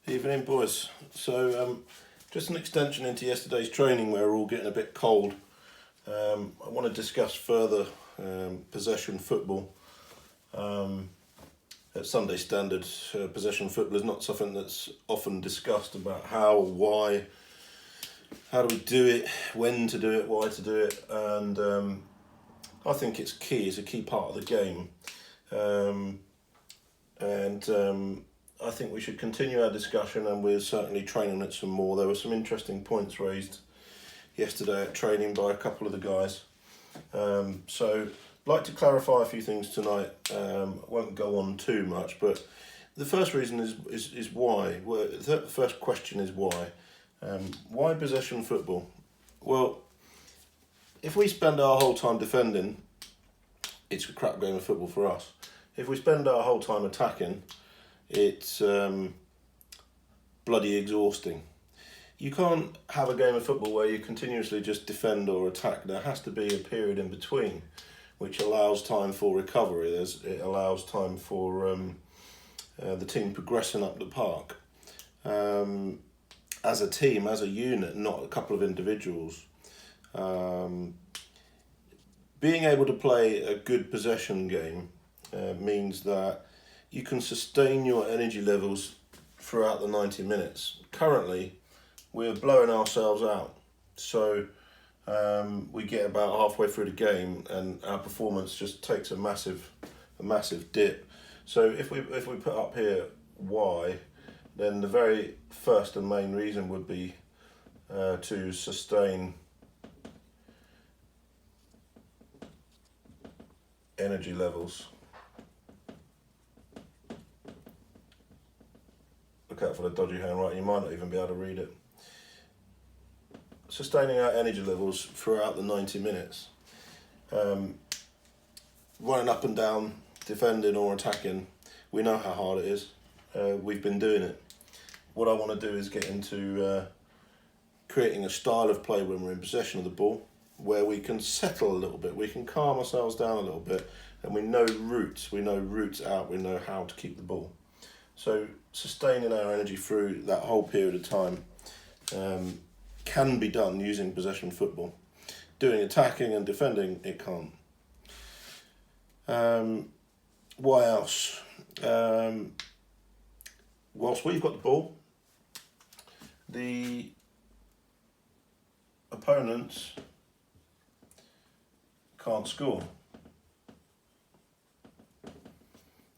Evening, boys. Just an extension into yesterday's training where we're all getting a bit cold. I want to discuss further possession football. At Sunday Standard, possession football is not something that's often discussed about how, why, how do we do it, when to do it, why to do it, and I think it's key. It's a key part of the game, I think we should continue our discussion, and we're certainly training it some more. There were some interesting points raised yesterday at training by a couple of the guys. So I'd like to clarify a few things tonight. I won't go on too much, but the first reason is why. Well, the first question is why. Why possession football? Well, if we spend our whole time defending, it's a crap game of football for us. If we spend our whole time attacking, it's bloody exhausting. You can't have a game of football where you continuously just defend or attack. There has to be a period in between, which allows time for recovery. It allows time for the team progressing up the park. As a team, as a unit, not a couple of individuals. Being able to play a good possession game means that you can sustain your energy levels throughout the 90 minutes. Currently, we're blowing ourselves out. So we get about halfway through the game and our performance just takes a massive dip. So if we put up here why, then the very first and main reason would be to sustain energy levels. Look out for the dodgy handwriting, you might not even be able to read it. Sustaining our energy levels throughout the 90 minutes. Running up and down, defending or attacking, we know how hard it is. We've been doing it. What I want to do is get into creating a style of play when we're in possession of the ball, where we can settle a little bit, we can calm ourselves down a little bit, and we know routes out, we know how to keep the ball. So sustaining our energy through that whole period of time can be done using possession football. Doing attacking and defending, it can't. Why else? Whilst we've got the ball, the opponents can't score.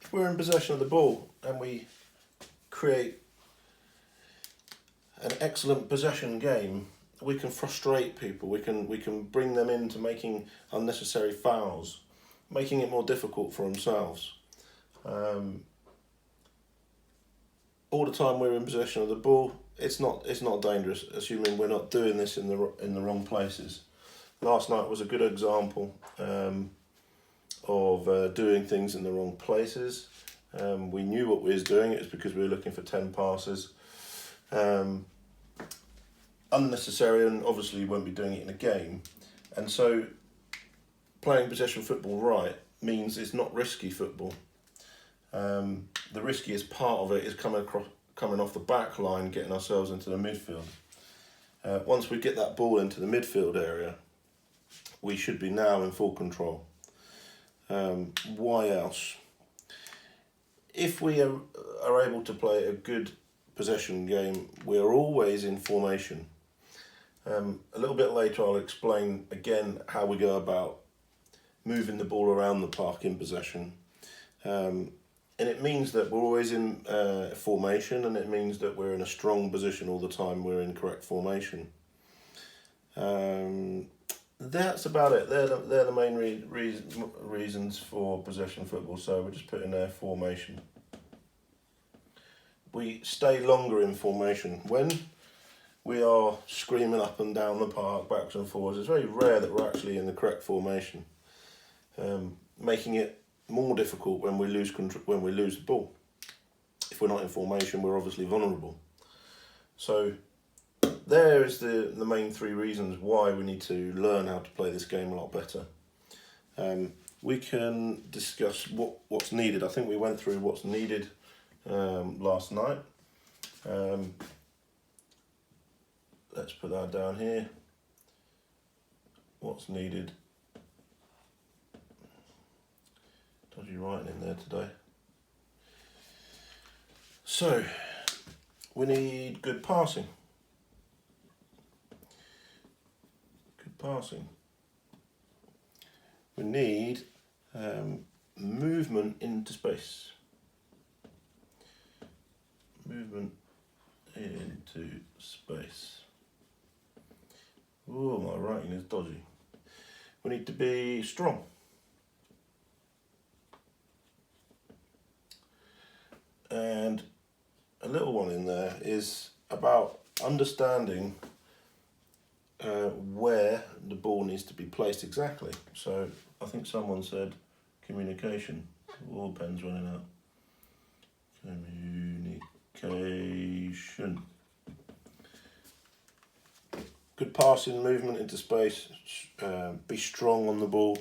If we're in possession of the ball and we create an excellent possession game, we can frustrate people, we can bring them into making unnecessary fouls, making it more difficult for themselves. All the time we're in possession of the ball, it's not dangerous, assuming we're not doing this in the wrong places. Last night was a good example of doing things in the wrong places. We knew what we was doing. It was because we were looking for 10 passes. Unnecessary, and obviously you won't be doing it in a game. And so playing possession football right means it's not risky football. The riskiest part of it is coming off the back line, getting ourselves into the midfield. Once we get that ball into the midfield area, we should be now in full control. Why else? If we are able to play a good possession game, we are always in formation. A little bit later I'll explain again how we go about moving the ball around the park in possession. And it means that we're always in formation, and it means that we're in a strong position all the time, we're in correct formation. That's about it. They're the main reasons for possession football. So we're just putting there formation. We stay longer in formation. When we are screaming up and down the park, backs and forwards, it's very rare that we're actually in the correct formation, making it more difficult when we lose the ball. If we're not in formation, we're obviously vulnerable. So there is the main three reasons why we need to learn how to play this game a lot better. We can discuss what's needed. I think we went through what's needed last night. Let's put that down here. What's needed? Dodgy writing in there today. So, we need good passing. Good passing. We need movement into space. Movement into space. Oh, my writing is dodgy. We need to be strong. And a little one in there is about understanding where the ball needs to be placed exactly. So I think someone said communication. All pens running out. Communication. Good passing, movement into space, be strong on the ball,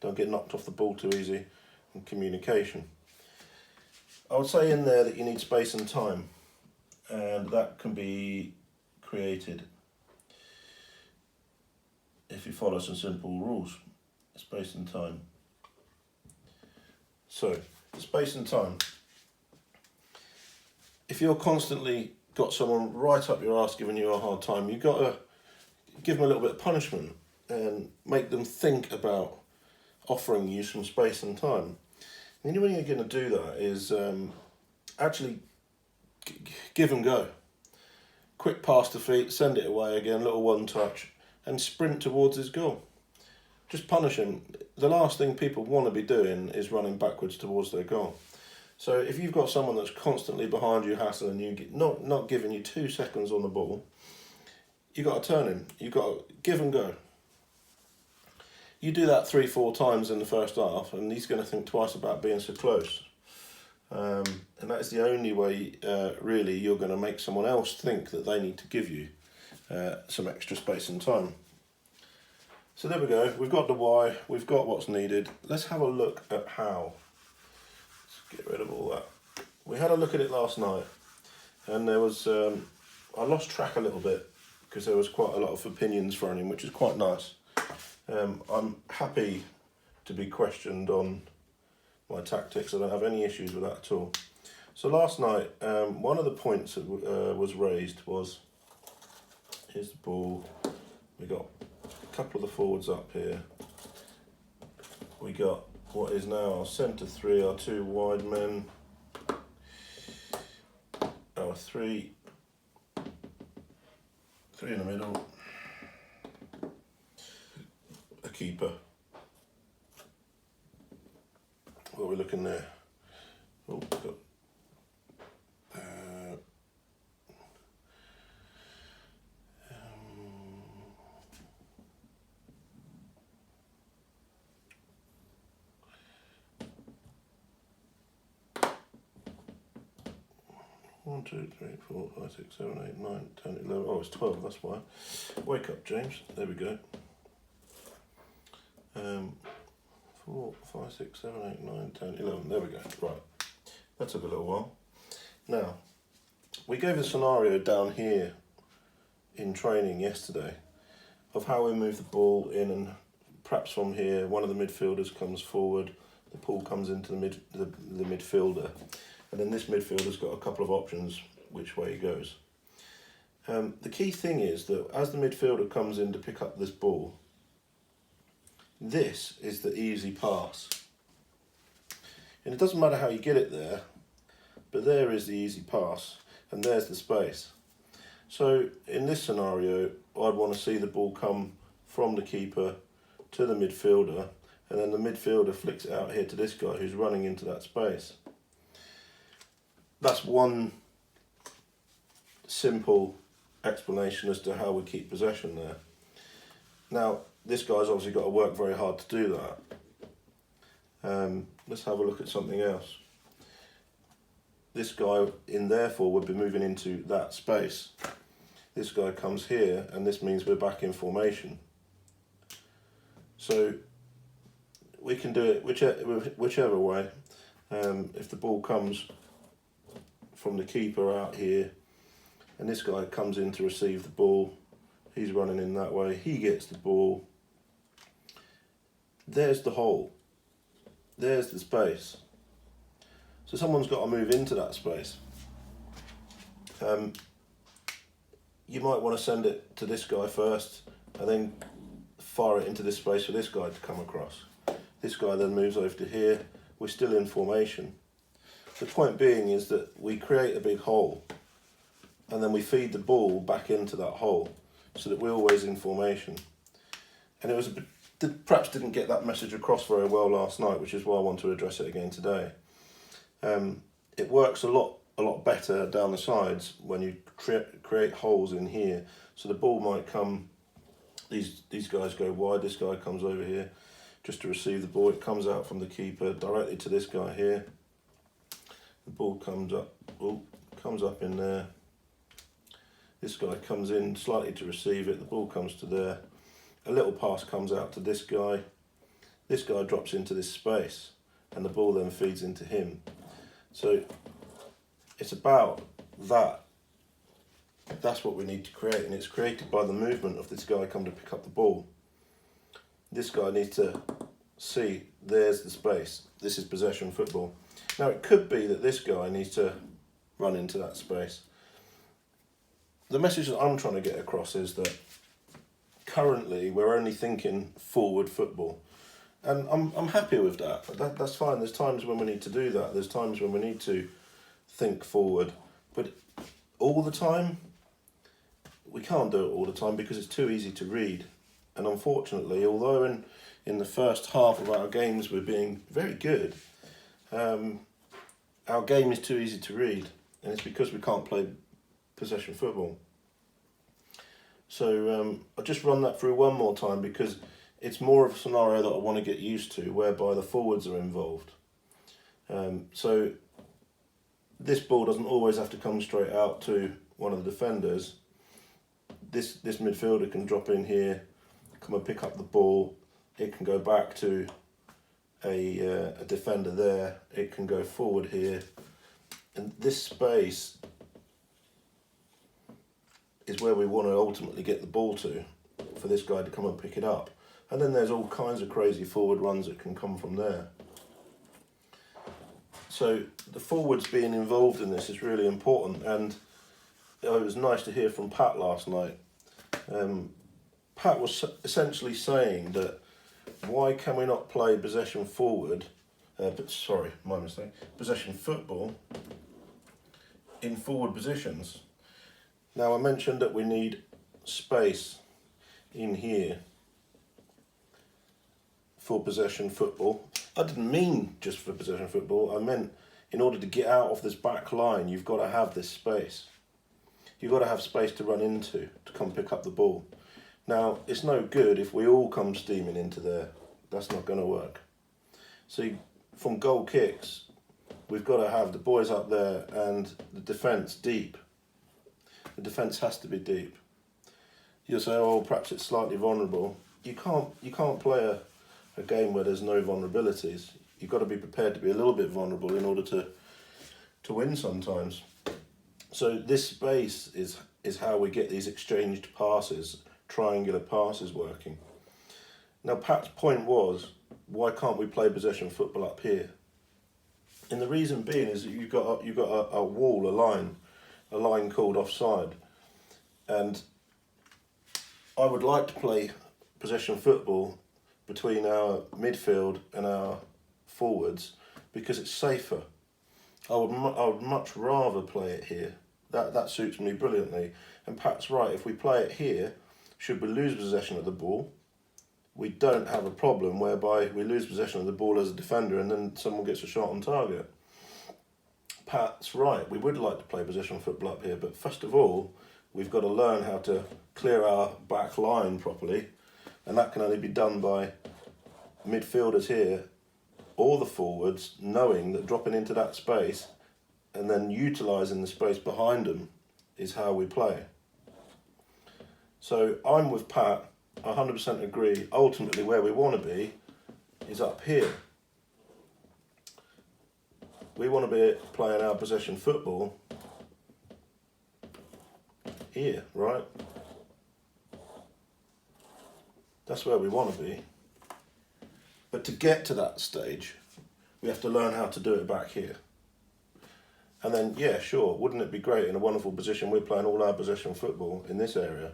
don't get knocked off the ball too easy, and communication. I would say in there that you need space and time, and that can be created if you follow some simple rules. Space and time. So, space and time. If you're constantly got someone right up your arse giving you a hard time, you've got to give them a little bit of punishment and make them think about offering you some space and time. The only way you're going to do that is actually give and go. Quick pass to feet, send it away again, little one touch, and sprint towards his goal. Just punish him. The last thing people want to be doing is running backwards towards their goal. So if you've got someone that's constantly behind you hassling you, not giving you 2 seconds on the ball, you've got to turn him. You've got to give and go. You do that 3-4 times in the first half and he's going to think twice about being so close. And that is the only way, really, you're going to make someone else think that they need to give you some extra space and time. So there we go. We've got the why. We've got what's needed. Let's have a look at how. Let's get rid of all that. We had a look at it last night and there was... I lost track a little bit because there was quite a lot of opinions thrown in, which is quite nice. I'm happy to be questioned on my tactics. I don't have any issues with that at all. So last night, one of the points that was raised was, here's the ball, we got a couple of the forwards up here, we got what is now our centre three, our 2 wide men, our three in the middle, a keeper. What are we looking there? Oh, got, 1, 2, 3, 4, 5, 6, 7, 8, 9, 10, 11. Oh, it's 12, that's why. Wake up, James. There we go. 4, 5, 6, 7, 8, 9, 10, 11. There we go. Right. That took a little while. Now, we gave a scenario down here in training yesterday of how we move the ball in, and perhaps from here, one of the midfielders comes forward, the ball comes into the midfielder. And then this midfielder's got a couple of options which way he goes. The key thing is that as the midfielder comes in to pick up this ball, this is the easy pass. And it doesn't matter how you get it there, but there is the easy pass, and there's the space. So in this scenario, I'd want to see the ball come from the keeper to the midfielder, and then the midfielder flicks it out here to this guy who's running into that space. That's one simple explanation as to how we keep possession there. Now, this guy's obviously got to work very hard to do that. Let's have a look at something else. This guy in therefore would be moving into that space. This guy comes here, and this means we're back in formation. So we can do it whichever way. If the ball comes from the keeper out here, and this guy comes in to receive the ball. He's running in that way, he gets the ball. There's the hole. There's the space. So someone's got to move into that space. You might want to send it to this guy first and then fire it into this space for this guy to come across. This guy then moves over to here. We're still in formation. The point being is that we create a big hole and then we feed the ball back into that hole so that we're always in formation. And it was perhaps didn't get that message across very well last night, which is why I want to address it again today. It works a lot better down the sides when you create holes in here. So the ball might come, these guys go wide, this guy comes over here just to receive the ball. It comes out from the keeper directly to this guy here. The ball comes up in there. This guy comes in slightly to receive it. The ball comes to there. A little pass comes out to this guy. This guy drops into this space and the ball then feeds into him. So it's about that. That's what we need to create, and it's created by the movement of this guy coming to pick up the ball. This guy needs to see, there's the space. This is possession football. Now it could be that this guy needs to run into that space. The message that I'm trying to get across is that currently we're only thinking forward football. And I'm happy with that. That's fine. There's times when we need to do that. There's times when we need to think forward. But all the time, we can't do it all the time because it's too easy to read. And unfortunately, although in the first half of our games we're being very good, our game is too easy to read. And it's because we can't play possession football. So I'll just run that through one more time because it's more of a scenario that I want to get used to whereby the forwards are involved. So this ball doesn't always have to come straight out to one of the defenders. This midfielder can drop in here, come and pick up the ball. It can go back to a defender there. It can go forward here. And this space is where we want to ultimately get the ball to for this guy to come and pick it up. And then there's all kinds of crazy forward runs that can come from there. So the forwards being involved in this is really important, and it was nice to hear from Pat last night. Pat was essentially saying that why can we not play possession forward, my mistake, possession football in forward positions. Now I mentioned that we need space in here for possession football. I didn't mean just for possession football. I meant in order to get out of this back line, you've got to have this space. You've got to have space to run into, to come pick up the ball. Now, it's no good if we all come steaming into there. That's not going to work. See, from goal kicks, we've got to have the boys up there and the defence deep. The defence has to be deep. You'll say, oh, perhaps it's slightly vulnerable. You can't play a game where there's no vulnerabilities. You've got to be prepared to be a little bit vulnerable in order to win sometimes. So this space is how we get these exchanged passes, triangular passes working. Now Pat's point was, why can't we play possession football up here? And the reason being is that you've got a wall, a line called offside. And I would like to play possession football between our midfield and our forwards because it's safer. I would much rather play it here. That suits me brilliantly. And Pat's right, if we play it here, should we lose possession of the ball, we don't have a problem whereby we lose possession of the ball as a defender and then someone gets a shot on target. Pat's right, we would like to play possession football up here, but first of all, we've got to learn how to clear our back line properly, and that can only be done by midfielders here or the forwards knowing that dropping into that space and then utilising the space behind them is how we play. So I'm with Pat, I 100% agree. Ultimately where we want to be is up here. We want to be playing our possession football here, right? That's where we want to be. But to get to that stage, we have to learn how to do it back here. And then, yeah, sure, wouldn't it be great in a wonderful position? We're playing all our possession football in this area,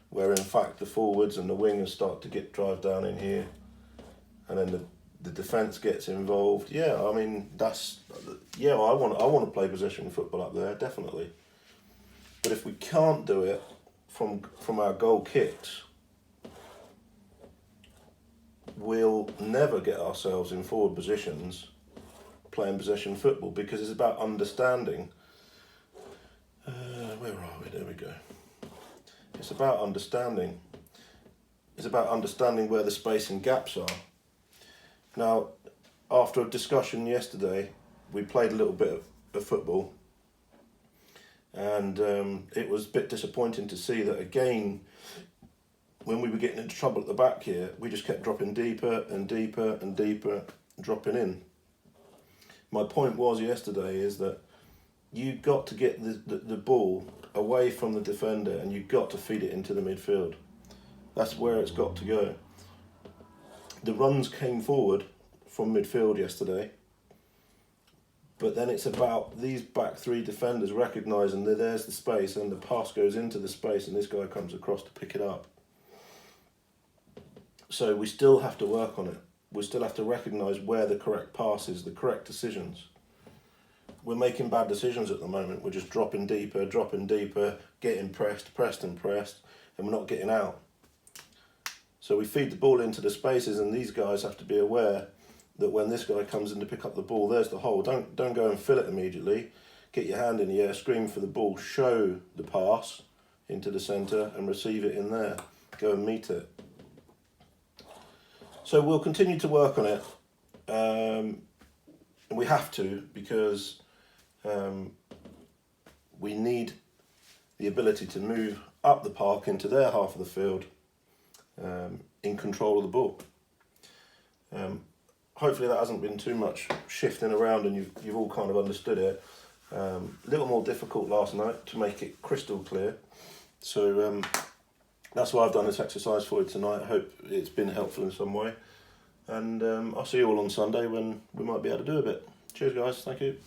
where in fact the forwards and the wingers start to drive down in here, and then the defence gets involved. Yeah, I mean, I want to play possession football up there, definitely. But if we can't do it from our goal kicks, we'll never get ourselves in forward positions playing possession football, because it's about understanding. Where are we? There we go. It's about understanding. It's about understanding where the space and gaps are. Now, after a discussion yesterday, we played a little bit of football, and it was a bit disappointing to see that again, when we were getting into trouble at the back here, we just kept dropping deeper and deeper and deeper, dropping in. My point was yesterday is that you've got to get the ball away from the defender, and you've got to feed it into the midfield. That's where it's got to go. The runs came forward from midfield yesterday, but then it's about these back three defenders recognising that there's the space, and the pass goes into the space, and this guy comes across to pick it up. So we still have to work on it. We still have to recognise where the correct pass is, the correct decisions. We're making bad decisions at the moment. We're just dropping deeper, getting pressed, and we're not getting out. So we feed the ball into the spaces, and these guys have to be aware that when this guy comes in to pick up the ball, there's the hole. Don't go and fill it immediately. Get your hand in the air, scream for the ball, show the pass into the centre and receive it in there. Go and meet it. So we'll continue to work on it, and we have to, because we need the ability to move up the park into their half of the field in control of the ball. Hopefully that hasn't been too much shifting around, and you've all kind of understood it. A little more difficult last night to make it crystal clear. So that's why I've done this exercise for you tonight. I hope it's been helpful in some way. And I'll see you all on Sunday when we might be able to do a bit. Cheers, guys. Thank you.